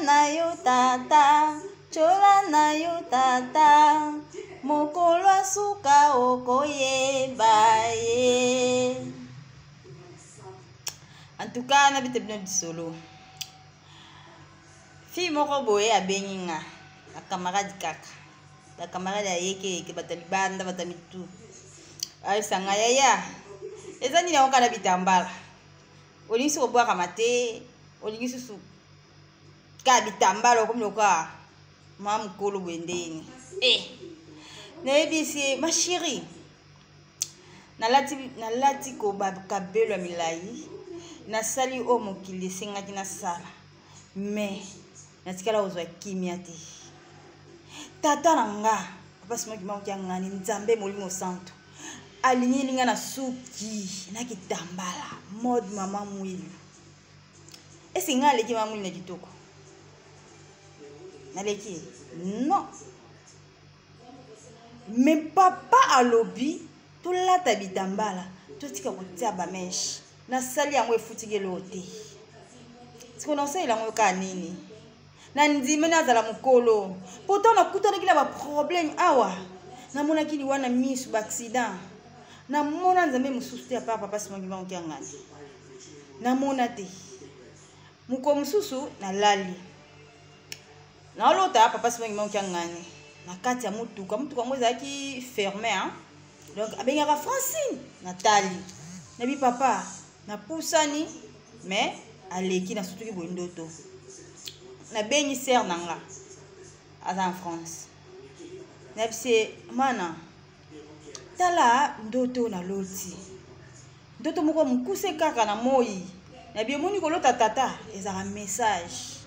na yo tata, chola na yo tata, mokolo asuka okoyeba ye. En tout cas, on habite bien du solo. Fille moko boye abenginga, la camarade kaka. La camarade ayeke ke batalibanda batamitu. Ay sanga yaya. Ezani na okana bitambala. Olingi ko bwa kamate, olingi susu. Ka bitambala ko mloka. Mam kolo bwendeni. Nebisi ma chérie. Nalati ko bakabelo milai. Nasali o mokili singati na sala. Mais natikala ozwa kimia te. Tata nanga, papa sima ki mauki ngani nzambe molimo santo. Alingi linga na suki, na kitambala, mode mama mwili. Esi nga leki mama mwili na kitoko. Na leki? Non. Mais papa alobi, to lata bitambala, to tika kotia ba mesh. Na sali yango efutige lote. Siko na sali yango ka nini? Na ndime na zala mukolo. Pourtant na kutana kila ba problème awa. Na mona kili wana misu ba accident. Na mona nzambe mususu te papa papa sima ngima ngani. Na mona te. Muko mususu na lali. Na lota papa sima ngima ngani. Na kati ya mutuka mweza ki fermé hein. Donc abengaka Francine Nathalie. Na bi papa na pusani mais aleki na sutuki bondoto. Na bengi ser nanga en France. Na bise mana tala ndoto na loti. Ndoto moko mukuse kaka na moi. Na bi moni ko lota tata ezaka message.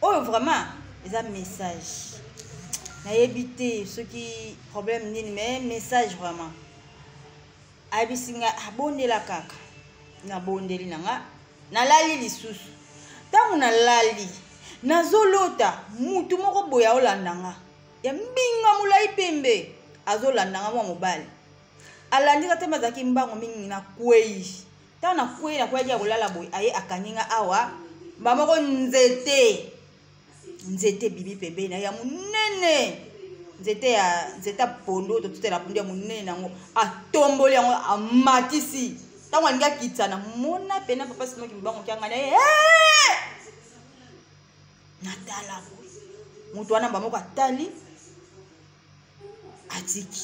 Oh vraiment eza message. Na yebite ce qui problème nini mais message vraiment. Abisinga abondela kaka. Na bondeli nanga na lali lisusu. Tangu na lali nazolota mutu moko boya olandanga ya mbinga mulai pembe azolandanga mwa mobali alandika te mazaki mbango mingi na kwei ta na kwei ya kolala boy aye akaninga awa mbamoko nzete bibi pembe na ya munene nzete pondo to tutela pondo ya munene nango atomboli yango amatisi tango aninga kitsana mona pena papa sino kimbango kyanga Natala mutu wana mbamoko atali atiki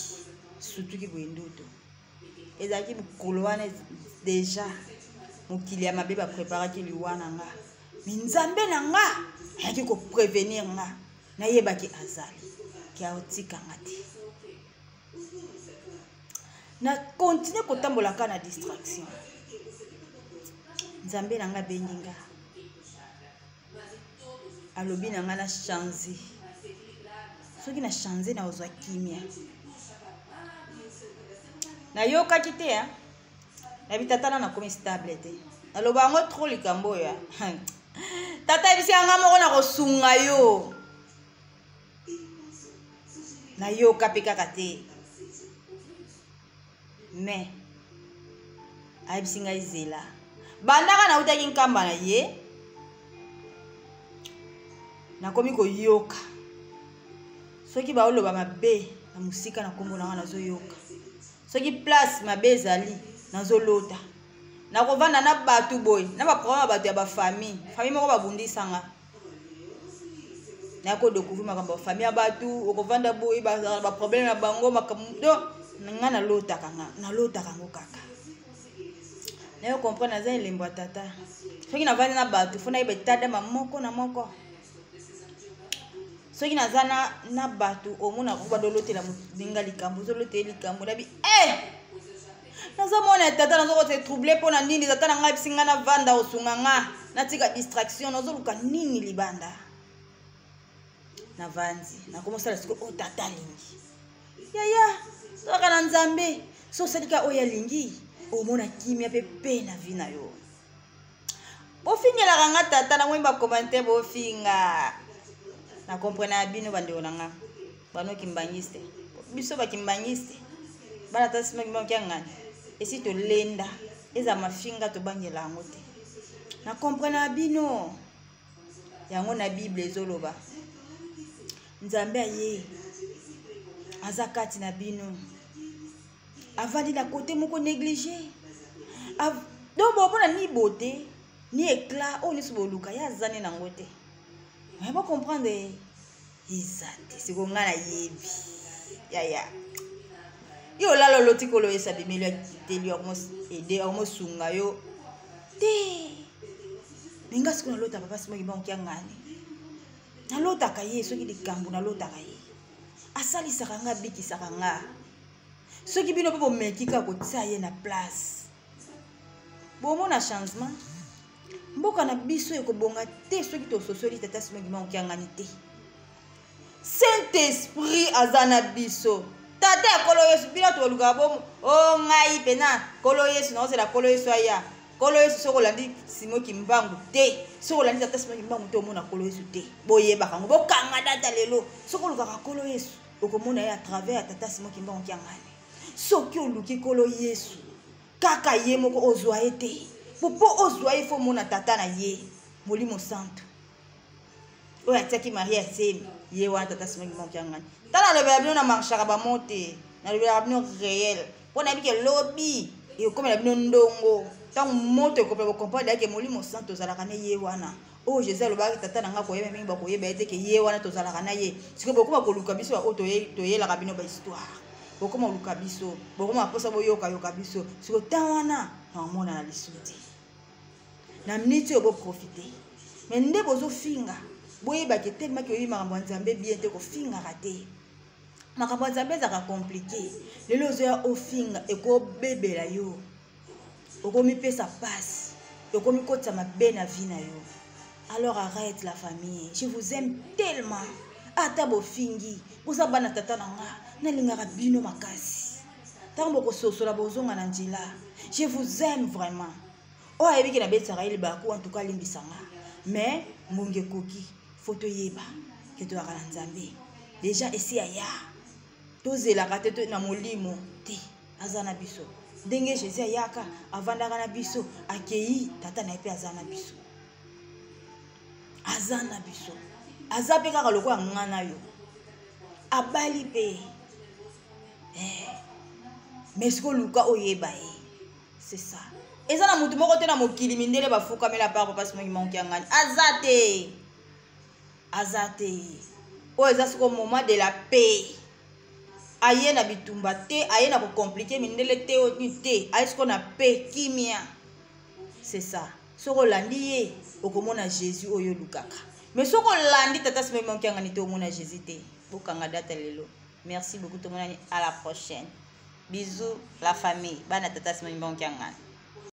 sutuki boyendoto ezaki mukolo wana déjà mokili ya mabe ba préparaki liwana nga minzambe na nga ayaki ko prévenir nga na yebaki azali kia otika ngati na continue kotambola ka na distraction nzambe na nga benginga alobi na nga na changer soki na changer na ozwa kimia na yoka kite ya na bitatana na komi stable te aloba ngo trop likambo ya tata bisi anga moko na kosunga yo na yoka peka kate mais ayebisi ngai zela bandaka na utaki nkamba na ye nakomi koyoka soki baoloba mabe na musika na kombo na nazo yoka soki place mabe ezali nazolota nakovanda na batu boy na ba problème batu ya ba famille moko babundisanga na ko découvrir makambo famille ya batu okovanda boy ba problème na bango makamdo nga na lota kango kaka na yo comprendre za elembo tata soki na vanda na batu fona ibe tada moko na moko soki nazana na batu omona ko badolotela mulinga likambo zolotela likambo labi nazomona tata nazoko se troubler pona nini tata na ngai bisinga na vanda osunga nga natika distraction nazoluka nini libanda na vanzi na komosala siko o tata lingi yaya toka na nzambe so salika oya lingi omona kimia pepe na vina yo bofingela nga tata na mwemba commentaire bofinga na comprendre bino bandeko nanga bano kimbangiste biso ba kimbangiste bana tasima kimangangani esi to lenda eza mafinga to bangela ngote na comprendre bino yango na Bible ezoloba Nzambe aye aza kati na bino avandi na côté moko négligé donc bon ni beauté ni éclat on est sur luka ya zane na ngote on va comprendre izate c'est qu'on a la yebi ya yo la loti kolo esa bimelo teli almost aider almost sunga yo te ninga sikuna lota papa simo kiba okiangani na lota kaye soki likambu na lota kaye asali sakanga biki sakanga soki bino pe bomekika kotia ye na place bomo na changement mboka na biso ekobonga te soki to sosoli tata simo kiba okiangani te Saint-Esprit azana biso tata ya kolo yesu bino to luka bomo o ngai pena kolo yesu na ose la kolo yesu aya kolo yesu soko landi simo kimbangu te soko landi tata simo kimbangu te omona kolo yesu te boyeba kango bokanga data lelo soko luka kolo yesu okomona ye à travers tata simo kimbangu kiangani soki oluki kolo yesu kaka ye moko ozwa ye te popo ozwa ye fo mona tata na ye molimo santo oyo atiaki maria asemi ye wana tata simo kimbangu kiangani tala lobela bino na marchaka bamote na lobela bino réel mpona bike lobi ekomela bino ndongo tango moto ekopela bokomprendre yake molimo santo tozalaka na ye wana oyo jésus alobaki tata na nga koyeba mingi bakoyeba ye te ke ye wana tozalaka na ye siko bokoma koluka biso oyo toyelaka bino bahistoire bokoma oluka biso bokoma mposa boyoka biso siko ta wana naomona na lisu te na miniti oyo boprofite me nde bozofinga boyebaki telemaki oyebi makambo ya nzambe bien te kofingaka te makambo ya nzambe ezalaka komplike lelo ozoya ofinga ekobebela yo okomipesa pasi okomikotisa mabe na vie na yo. Alors arrête la famille, je vous aime tellement ata bofingi boza bana tata nanga nalingaka bino makasi tango bokososola bozonga na nzela je vous aime vraiment o ayebiki na betsaka libaku en tout cas limbisanga mais ngonge koki foto yeba ke toyaka na nzambe déjà esi aya tozelaka te na molimo te aza na biso ndenge Jésus ayaka avandaka na biso akei tata na ye mpe aza na biso azana biso azape kaka lokola ngana yo abali pe mais siko luka oyeba ye c'est ça eza na mutu moko te na mokili mindele bafukamela pa papa simo kimanki ngani azate o eza siko moment de la paix aye na bitumba te aye na ko compliquer mindele te o te aye siko na paix kimia c'est ça soko landi ye okomona Jésus oyo lukaka mais soko landi tata sima manki ngani te omona Jésus te bokanga data lelo. Merci beaucoup tout le monde, à la prochaine. Bisous la famille bana tata sima manki ngani.